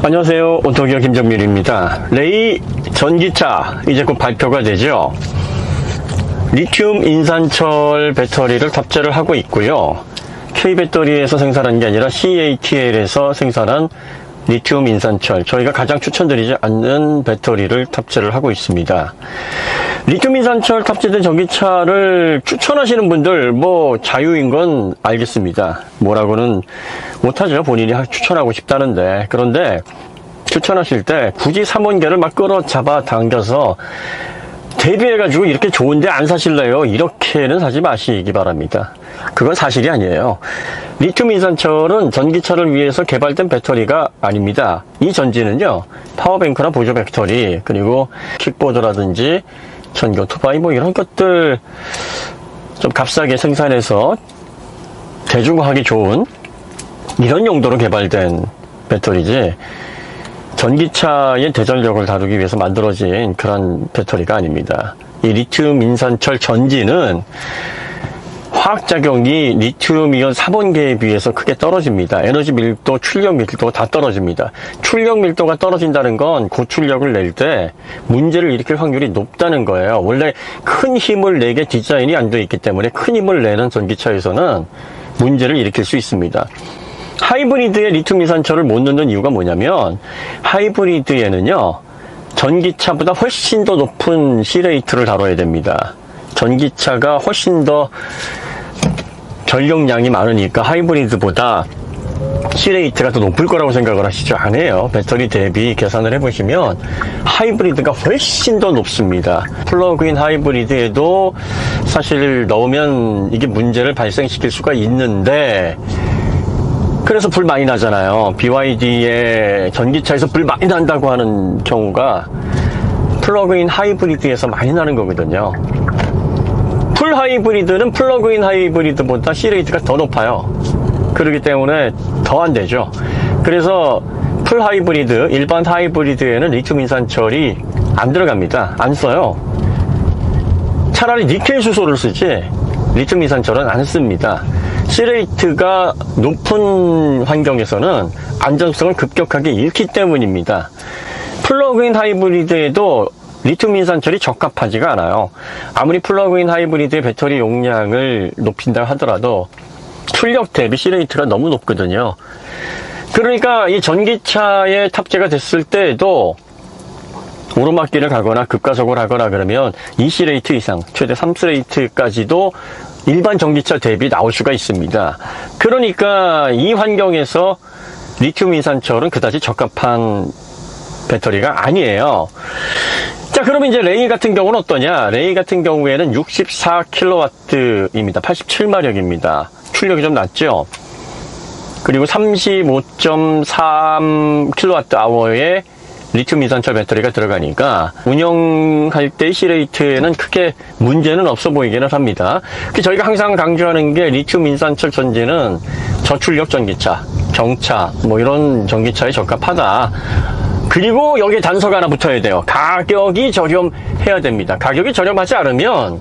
안녕하세요. 오토기어 김정민입니다. 레이 전기차 이제 곧 발표가 되죠. 리튬 인산철 배터리를 탑재를 하고 있고요. K배터리에서 생산한 게 아니라 CATL에서 생산한 리튬 인산철, 저희가 가장 추천드리지 않는 배터리를 탑재를 하고 있습니다. 리튬 인산철 탑재된 전기차를 추천하시는 분들 자유인 건 알겠습니다. 뭐라고는 못하죠. 본인이 추천하고 싶다는데. 그런데 추천하실 때 굳이 3원계를 막 끌어잡아 당겨서 대비해가지고 이렇게 좋은데 안 사실래요? 이렇게는 사지 마시기 바랍니다. 그건 사실이 아니에요. 리튬 인산철은 전기차를 위해서 개발된 배터리가 아닙니다. 이 전지는요, 파워뱅크나 보조 배터리, 그리고 킥보드라든지 전기 오토바이 이런 것들 좀 값싸게 생산해서 대중화하기 좋은 이런 용도로 개발된 배터리지, 전기차의 대전력을 다루기 위해서 만들어진 그런 배터리가 아닙니다. 이 리튬 인산철 전지는 화학작용이 리튬이온 3원계에 비해서 크게 떨어집니다. 에너지 밀도, 출력 밀도가 다 떨어집니다. 출력 밀도가 떨어진다는 건 고출력을 낼 때 문제를 일으킬 확률이 높다는 거예요. 원래 큰 힘을 내게 디자인이 안 되어 있기 때문에 큰 힘을 내는 전기차에서는 문제를 일으킬 수 있습니다. 하이브리드에 리튬 인산철을 못 넣는 이유가 뭐냐면, 하이브리드에는요, 전기차보다 훨씬 더 높은 C레이트를 다뤄야 됩니다. 전기차가 훨씬 더 전력량이 많으니까 하이브리드보다 C레이트가 더 높을 거라고 생각을 하시죠? 아니에요. 배터리 대비 계산을 해보시면 하이브리드가 훨씬 더 높습니다. 플러그인 하이브리드에도 사실 넣으면 이게 문제를 발생시킬 수가 있는데, 그래서 불 많이 나잖아요. BYD의 전기차에서 불 많이 난다고 하는 경우가 플러그인 하이브리드에서 많이 나는 거거든요. 풀 하이브리드는 플러그인 하이브리드보다 C레이트가 더 높아요. 그렇기 때문에 더 안 되죠. 그래서 풀 하이브리드, 일반 하이브리드에는 리튬 인산철이 안 들어갑니다. 안 써요. 차라리 니켈 수소를 쓰지 리튬 인산철은 안 씁니다. C레이트가 높은 환경에서는 안전성을 급격하게 잃기 때문입니다. 플러그인 하이브리드에도 리튬 인산철이 적합하지가 않아요. 아무리 플러그인 하이브리드의 배터리 용량을 높인다 하더라도 출력 대비 C레이트가 너무 높거든요. 그러니까 이 전기차에 탑재가 됐을 때도 오르막길을 가거나 급가속을 하거나 그러면 2C레이트 이상, 최대 3C레이트까지도 일반 전기차 대비 나올 수가 있습니다. 그러니까 이 환경에서 리튬 인산철은 그다지 적합한 배터리가 아니에요. 자, 그러면 이제 레이 같은 경우는 어떠냐? 레이 같은 경우에는 64kW입니다. 87마력입니다. 출력이 좀 낮죠? 그리고 35.3kWh의 리튬 인산철 배터리가 들어가니까 운영할 때 C레이트에는 크게 문제는 없어 보이기는 합니다. 저희가 항상 강조하는 게 리튬 인산철 전지는 저출력 전기차, 경차 이런 전기차에 적합하다. 그리고 여기에 단서가 하나 붙어야 돼요. 가격이 저렴해야 됩니다. 가격이 저렴하지 않으면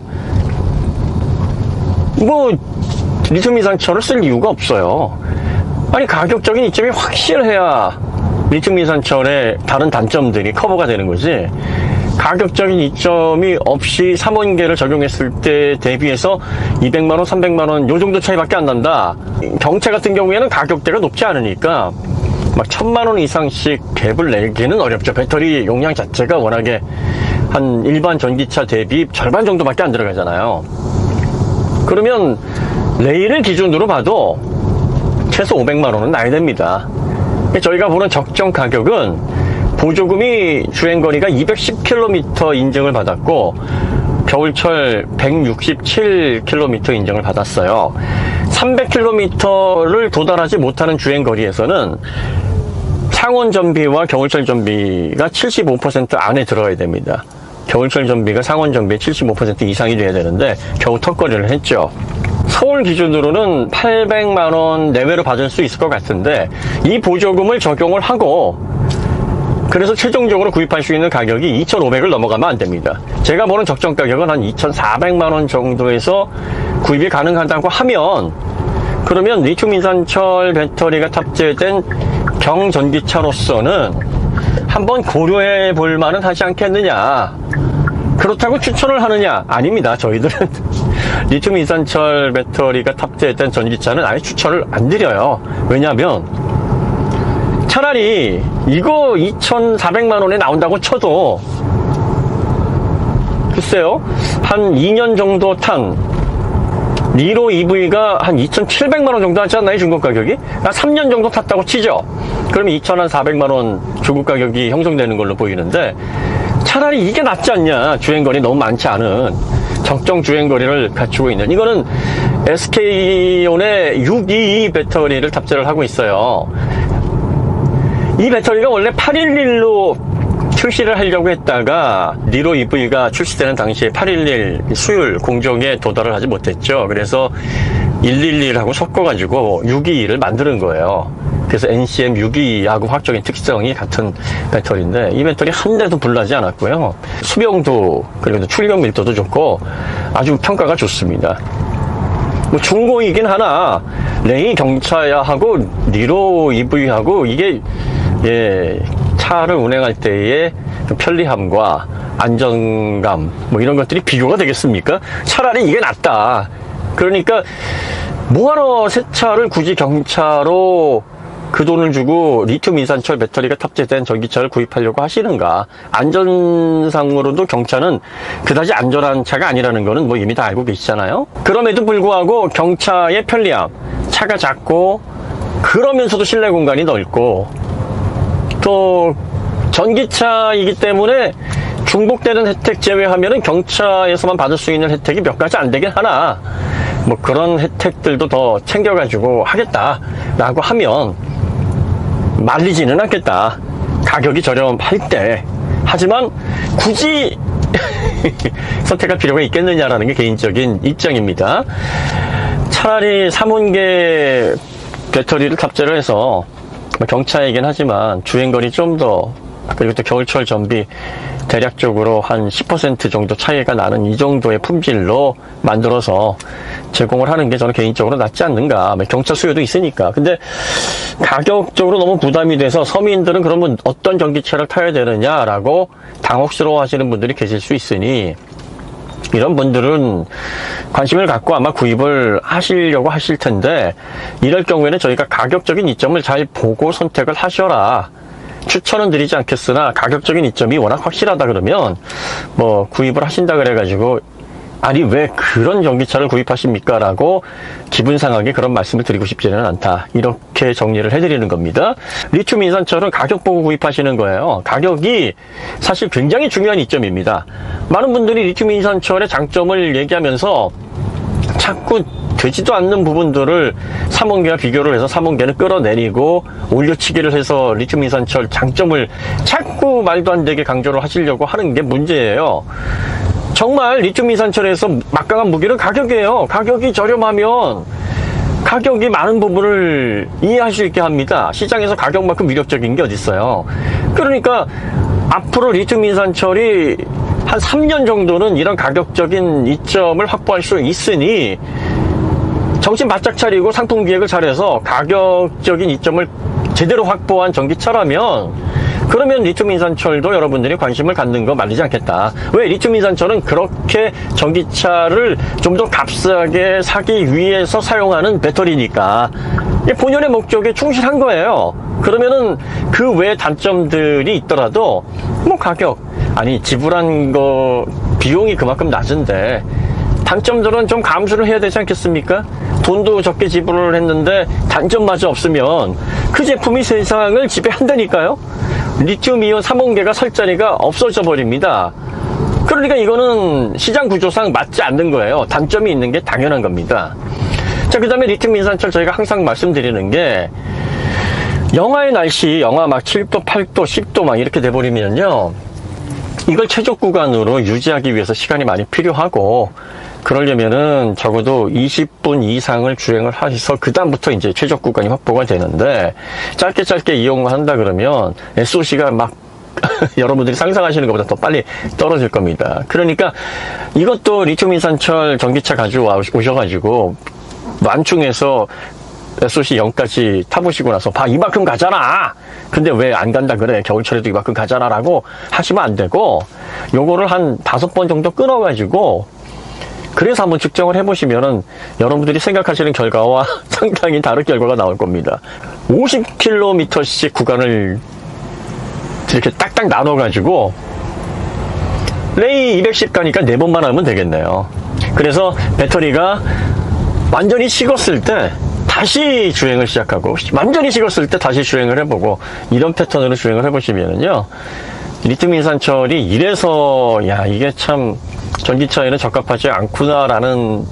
리튬 인산철을 쓸 이유가 없어요. 아니, 가격적인 이점이 확실해야 리튬 인산철의 다른 단점들이 커버가 되는 거지, 가격적인 이점이 없이 3원계를 적용했을 때 대비해서 200만원, 300만원 요 정도 차이밖에 안 난다. 경차 같은 경우에는 가격대가 높지 않으니까 1000만원 이상씩 갭을 내기는 어렵죠. 배터리 용량 자체가 워낙에 한 일반 전기차 대비 절반 정도밖에 안 들어가잖아요. 그러면 레이를 기준으로 봐도 최소 500만원은 나야 됩니다. 저희가 보는 적정 가격은 보조금이 주행거리가 210km 인증을 받았고 겨울철 167km 인증을 받았어요. 300km를 도달하지 못하는 주행거리에서는 상온 전비와 겨울철 전비가 75% 안에 들어가야 됩니다. 겨울철 전비가 상온 전비의 75% 이상이 돼야 되는데 겨우 턱걸이를 했죠. 서울 기준으로는 800만원 내외로 받을 수 있을 것 같은데, 이 보조금을 적용을 하고 그래서 최종적으로 구입할 수 있는 가격이 2,500을 넘어가면 안 됩니다. 제가 보는 적정 가격은 한 2,400만원 정도에서 구입이 가능하다고 하면, 그러면 리튬 인산철 배터리가 탑재된 경전기차로서는 한번 고려해 볼 만은 하지 않겠느냐. 그렇다고 추천을 하느냐? 아닙니다. 저희들은 리튬 인산철 배터리가 탑재된 전기차는 아예 추천을 안 드려요. 왜냐하면 차라리 이거 2,400만 원에 나온다고 쳐도 글쎄요, 한 2년 정도 탄 니로 EV가 한 2,700만 원 정도 하지 않나요? 중국 가격이? 3년 정도 탔다고 치죠. 그러면 2,400만 원 중국 가격이 형성되는 걸로 보이는데, 차라리 이게 낫지 않냐. 주행거리 너무 많지 않은 적정 주행거리를 갖추고 있는, 이거는 SK온의 622 배터리를 탑재를 하고 있어요. 이 배터리가 원래 811로 출시를 하려고 했다가 니로 EV가 출시되는 당시에 811 수율 공정에 도달을 하지 못했죠. 그래서 111하고 섞어가지고 622를 만드는 거예요. 그래서 NCM 622하고 화학적인 특성이 같은 배터리인데, 이 배터리 한 대도 불나지 않았고요. 수명도 그리고 출력 밀도도 좋고 아주 평가가 좋습니다. 뭐 중고이긴 하나 레이 경차하고 니로 EV하고 이게 차를 운행할 때의 편리함과 안정감 뭐 이런 것들이 비교가 되겠습니까? 차라리 이게 낫다. 그러니까 뭐하러 새 차를 굳이 경차로 그 돈을 주고 리튬 인산철 배터리가 탑재된 전기차를 구입하려고 하시는가? 안전상으로도 경차는 그다지 안전한 차가 아니라는 거는 뭐 이미 다 알고 계시잖아요. 그럼에도 불구하고 경차의 편리함, 차가 작고 그러면서도 실내 공간이 넓고 또 전기차이기 때문에 중복되는 혜택 제외하면은 경차에서만 받을 수 있는 혜택이 몇 가지 안 되긴 하나, 뭐 그런 혜택들도 더 챙겨가지고 하겠다라고 하면 말리지는 않겠다. 가격이 저렴할 때. 하지만 굳이 선택할 필요가 있겠느냐라는 게 개인적인 입장입니다. 차라리 3원계 배터리를 탑재를 해서 경차이긴 하지만 주행거리 좀 더, 그리고 또 겨울철 전비 대략적으로 한 10% 정도 차이가 나는 이 정도의 품질로 만들어서 제공을 하는 게 저는 개인적으로 낫지 않는가. 경차 수요도 있으니까. 근데 가격적으로 너무 부담이 돼서 서민들은 그러면 어떤 전기차를 타야 되느냐라고 당혹스러워 하시는 분들이 계실 수 있으니, 이런 분들은 관심을 갖고 아마 구입을 하시려고 하실 텐데, 이럴 경우에는 저희가 가격적인 이점을 잘 보고 선택을 하셔라 추천은 드리지 않겠으나, 가격적인 이점이 워낙 확실하다 그러면 뭐 구입을 하신다 그래가지고 아니 왜 그런 전기차를 구입하십니까? 라고 기분 상하게 그런 말씀을 드리고 싶지는 않다. 이렇게 정리를 해드리는 겁니다. 리튬 인산철은 가격 보고 구입하시는 거예요. 가격이 사실 굉장히 중요한 이점입니다. 많은 분들이 리튬 인산철의 장점을 얘기하면서 자꾸 되지도 않는 부분들을 3원계와 비교를 해서 3원계는 끌어내리고 올려치기를 해서 리튬 인산철 장점을 자꾸 말도 안 되게 강조를 하시려고 하는 게 문제예요. 정말 리튬 인산철에서 막강한 무기는 가격이에요. 가격이 저렴하면 가격이 많은 부분을 이해할 수 있게 합니다. 시장에서 가격만큼 위력적인 게 어디 있어요. 그러니까 앞으로 리튬 인산철이 한 3년 정도는 이런 가격적인 이점을 확보할 수 있으니 정신 바짝 차리고 상품 기획을 잘해서 가격적인 이점을 제대로 확보한 전기차라면, 그러면 리튬 인산철도 여러분들이 관심을 갖는 거 말리지 않겠다. 왜? 리튬 인산철은 그렇게 전기차를 좀 더 값싸게 사기 위해서 사용하는 배터리니까 본연의 목적에 충실한 거예요. 그러면은 그 외 단점들이 있더라도 뭐 가격, 아니 지불한 거 비용이 그만큼 낮은데 단점들은 좀 감수를 해야 되지 않겠습니까? 돈도 적게 지불을 했는데 단점마저 없으면 그 제품이 세상을 지배한다니까요. 리튬이온 3원계가 설 자리가 없어져 버립니다. 그러니까 이거는 시장 구조상 맞지 않는 거예요. 단점이 있는 게 당연한 겁니다. 자, 그 다음에 리튬 인산철 저희가 항상 말씀드리는 게, 영하의 날씨, 영하 막 7도, 8도, 10도 막 이렇게 돼버리면요, 이걸 최적 구간으로 유지하기 위해서 시간이 많이 필요하고, 그러려면은 적어도 20분 이상을 주행을 해서 그 다음부터 이제 최적 구간이 확보가 되는데, 짧게 이용을 한다 그러면 SOC가 막 여러분들이 상상하시는 것보다 더 빨리 떨어질 겁니다. 그러니까 이것도 리튬 인산철 전기차 가지고 오셔가지고 완충해서 SOC 0까지 타보시고 나서 봐, 이만큼 가잖아. 근데 왜 안 간다 그래? 겨울철에도 이만큼 가잖아 라고 하시면 안 되고, 요거를 한 5번 정도 끊어가지고 그래서 한번 측정을 해보시면은 여러분들이 생각하시는 결과와 상당히 다른 결과가 나올 겁니다. 50km씩 구간을 이렇게 딱딱 나눠가지고 레이 210 가니까 4번만 하면 되겠네요. 그래서 배터리가 완전히 식었을 때 다시 주행을 시작하고, 완전히 식었을 때 다시 주행을 해보고, 이런 패턴으로 주행을 해보시면은요, 리튬 인산철이 이래서 야, 이게 참 전기차에는 적합하지 않구나라는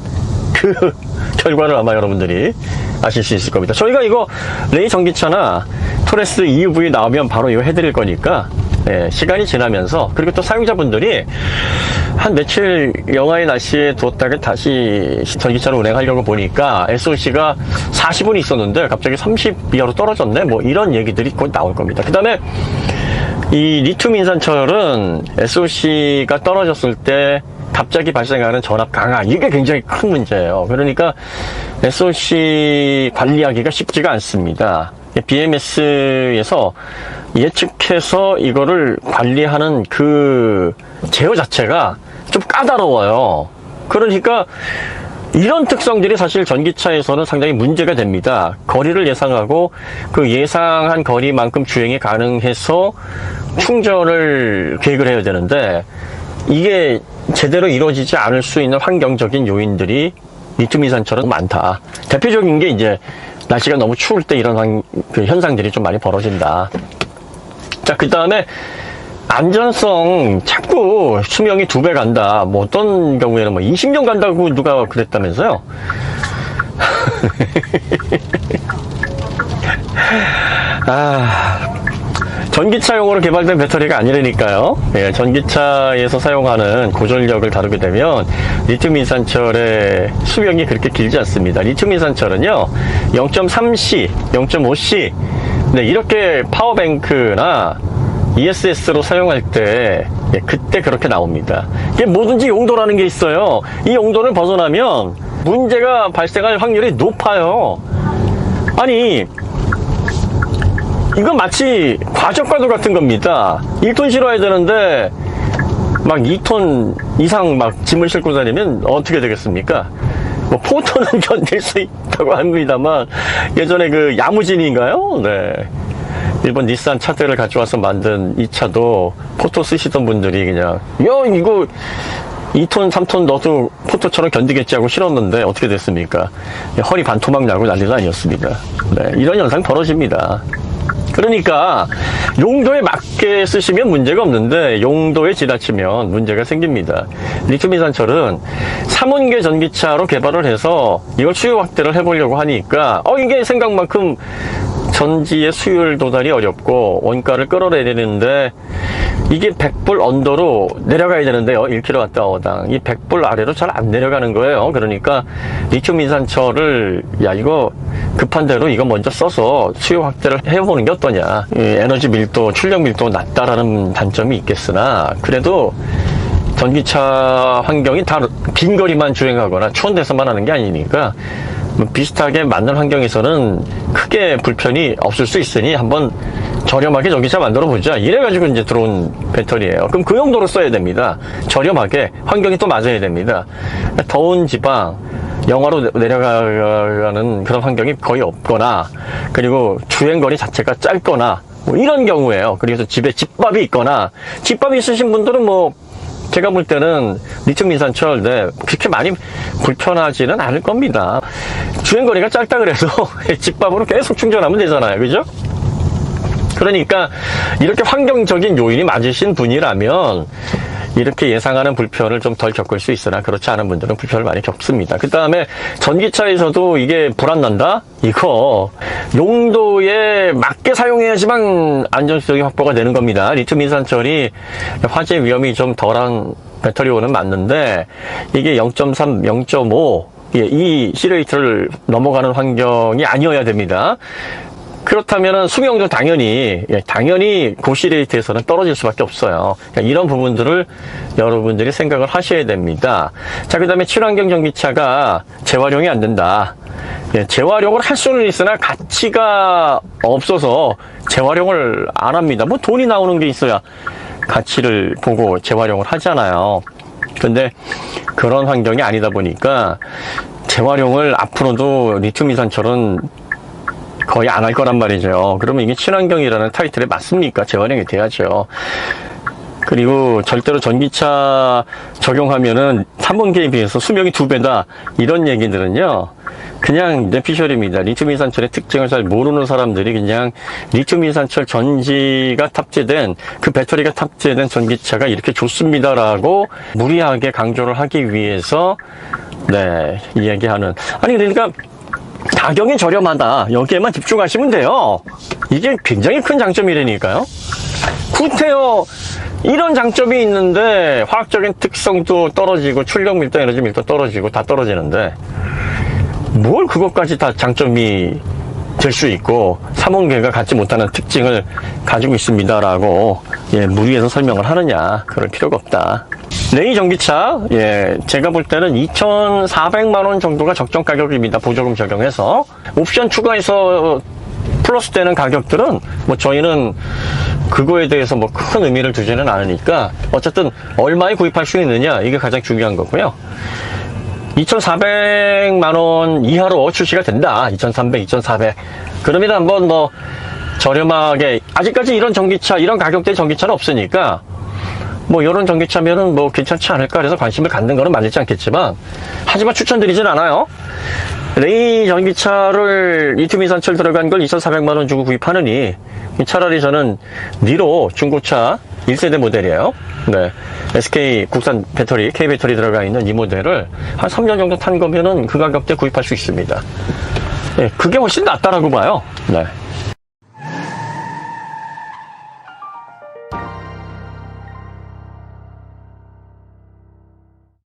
그 결과를 아마 여러분들이 아실 수 있을 겁니다. 저희가 이거 레이 전기차나 토레스 EUV 나오면 바로 이거 해드릴 거니까, 예, 시간이 지나면서, 그리고 또 사용자분들이 한 며칠 영하의 날씨에 두었다가 다시 전기차로 운행하려고 보니까 SOC가 40은 있었는데 갑자기 30 이하로 떨어졌네, 뭐 이런 얘기들이 곧 나올 겁니다. 그 다음에 이 리튬 인산철은 SOC가 떨어졌을 때 갑자기 발생하는 전압 강화, 이게 굉장히 큰 문제예요. 그러니까 SOC 관리하기가 쉽지가 않습니다. BMS에서 예측해서 이거를 관리하는 그 제어 자체가 좀 까다로워요. 그러니까 이런 특성들이 사실 전기차에서는 상당히 문제가 됩니다. 거리를 예상하고 그 예상한 거리만큼 주행이 가능해서 충전을 계획을 해야 되는데, 이게 제대로 이루어지지 않을 수 있는 환경적인 요인들이 리튬 인산철은 많다. 대표적인 게 이제 날씨가 너무 추울 때 이런 그 현상들이 좀 많이 벌어진다. 자, 그 다음에 안전성, 자꾸 수명이 2배 간다. 뭐 어떤 경우에는 뭐 20년 간다고 누가 그랬다면서요? 전기차용으로 개발된 배터리가 아니라니까요. 예, 전기차에서 사용하는 고전력을 다루게 되면 리튬 인산철의 수명이 그렇게 길지 않습니다. 리튬 인산철은요, 0.3C, 0.5C, 네, 이렇게 파워뱅크나 ESS로 사용할 때, 예, 그때 그렇게 나옵니다. 이게 뭐든지 용도라는 게 있어요. 이 용도를 벗어나면 문제가 발생할 확률이 높아요. 아니, 이건 마치 과적과도 같은 겁니다. 1톤 실어야 되는데 막 2톤 이상 막 짐을 싣고 다니면 어떻게 되겠습니까? 뭐 포토는 견딜 수 있다고 합니다만, 예전에 그 야무진인가요? 네. 일본 닛산 차들을 가져와서 만든 이 차도 포토 쓰시던 분들이 그냥, 야, 이거 2톤, 3톤 넣어도 포토처럼 견디겠지 하고 실었는데 어떻게 됐습니까? 허리 반토막 나고 난리도 아니었습니다. 네, 이런 현상 벌어집니다. 그러니까 용도에 맞게 쓰시면 문제가 없는데 용도에 지나치면 문제가 생깁니다. 리튬 인산철은 3원계 전기차로 개발을 해서 이걸 수요 확대를 해보려고 하니까 이게 생각만큼 전지의 수율 도달이 어렵고 원가를 끌어내야 되는데, 이게 100불 언더로 내려가야 되는데요, 1kWh당 이 100불 아래로 잘 안 내려가는 거예요. 그러니까 리튬 인산철을, 야, 이거 급한 대로 이거 먼저 써서 수요 확대를 해보는 게 어떠냐. 에너지 밀도, 출력 밀도 낮다라는 단점이 있겠으나, 그래도 전기차 환경이 다 긴 거리만 주행하거나 추운 데서만 하는 게 아니니까 비슷하게 맞는 환경에서는 크게 불편이 없을 수 있으니 한번 저렴하게 전기차 만들어 보자, 이래가지고 이제 들어온 배터리예요. 그럼 그 용도로 써야 됩니다. 저렴하게, 환경이 또 맞아야 됩니다. 더운 지방, 영하로 내려가는 그런 환경이 거의 없거나, 그리고 주행거리 자체가 짧거나, 뭐 이런 경우에요. 그래서 집에 집밥이 있거나, 집밥이 있으신 분들은 뭐 제가 볼 때는 리튬 인산철, 네, 그렇게 많이 불편하지는 않을 겁니다. 주행거리가 짧다 그래서 집밥으로 계속 충전하면 되잖아요. 그죠? 그러니까 이렇게 환경적인 요인이 맞으신 분이라면 이렇게 예상하는 불편을 좀 덜 겪을 수 있으나, 그렇지 않은 분들은 불편을 많이 겪습니다. 그 다음에 전기차에서도 이게 불안난다? 이거 용도에 맞게 사용해야지만 안전성이 확보가 되는 겁니다. 리튬 인산철이 화재 위험이 좀 덜한 배터리원은 맞는데, 이게 0.3, 0.5, 이 시레이트를 넘어가는 환경이 아니어야 됩니다. 그렇다면 수명도 당연히 고시레이트에서는 떨어질 수밖에 없어요. 그러니까 이런 부분들을 여러분들이 생각을 하셔야 됩니다. 자, 그 다음에 친환경 전기차가 재활용이 안 된다. 재활용을 할 수는 있으나 가치가 없어서 재활용을 안 합니다. 뭐 돈이 나오는 게 있어야 가치를 보고 재활용을 하잖아요. 근데 그런 환경이 아니다 보니까 재활용을 앞으로도 리튬이산철은 거의 안 할 거란 말이죠. 그러면 이게 친환경이라는 타이틀에 맞습니까? 재활용이 돼야죠. 그리고 절대로 전기차 적용하면은 3번계에 비해서 수명이 2배다. 이런 얘기들은요, 그냥 뇌피셜입니다. 리튬이산철의 특징을 잘 모르는 사람들이 그냥 리튬이산철 전지가 탑재된, 그 배터리가 탑재된 전기차가 이렇게 좋습니다라고 무리하게 강조를 하기 위해서, 이야기하는. 아니, 그러니까, 가격이 저렴하다. 여기에만 집중하시면 돼요. 이게 굉장히 큰 장점이라니까요. 구태여 이런 장점이 있는데 화학적인 특성도 떨어지고 출력 밀도, 에너지 밀도 떨어지고 다 떨어지는데 뭘 그것까지 다 장점이 될 수 있고 3원계가 갖지 못하는 특징을 가지고 있습니다라고 무리해서 설명을 하느냐. 그럴 필요가 없다. 레이 전기차, 제가 볼 때는 2,400만 원 정도가 적정 가격입니다. 보조금 적용해서. 옵션 추가해서 플러스 되는 가격들은 뭐 저희는 그거에 대해서 뭐 큰 의미를 두지는 않으니까 어쨌든 얼마에 구입할 수 있느냐, 이게 가장 중요한 거고요. 2,400만 원 이하로 출시가 된다. 2,300, 2,400. 그러면 한번 뭐 저렴하게, 아직까지 이런 전기차, 이런 가격대 전기차는 없으니까 뭐 이런 전기차면은 뭐 괜찮지 않을까 그래서 관심을 갖는 거는 맞지 않겠지만, 하지만 추천드리진 않아요. 레이 전기차를 리튬이산철 들어간 걸 2,400만 원 주고 구입하느니 차라리 저는 니로 중고차 1세대 모델이에요. SK 국산 배터리, K 배터리 들어가 있는 이 모델을 한 3년 정도 탄 거면은 그 가격대 구입할 수 있습니다. 그게 훨씬 낫다라고 봐요.